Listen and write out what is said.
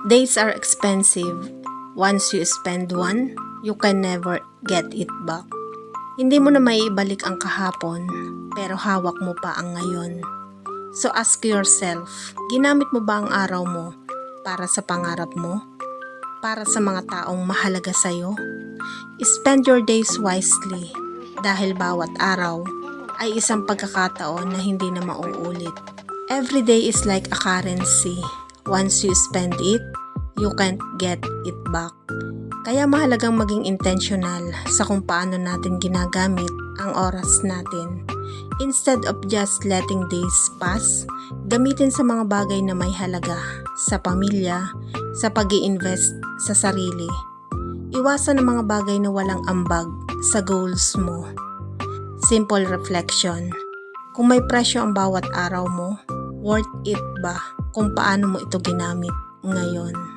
Days are expensive. Once you spend one, you can never get it back. Hindi mo na maiibalik ang kahapon, pero hawak mo pa ang ngayon. So ask yourself, ginamit mo ba ang araw mo para sa pangarap mo? Para sa mga taong mahalaga sa'yo? Spend your days wisely, dahil bawat araw ay isang pagkakataon na hindi na mauulit. Every day is like a currency. Once you spend it, you can't get it back. Kaya mahalagang maging intentional sa kung paano natin ginagamit ang oras natin. Instead of just letting days pass, gamitin sa mga bagay na may halaga, sa pamilya, sa pag-i-invest sa sarili. Iwasan ang mga bagay na walang ambag sa goals mo. Simple reflection. Kung may presyo ang bawat araw mo, worth it ba kung paano mo ito ginamit ngayon?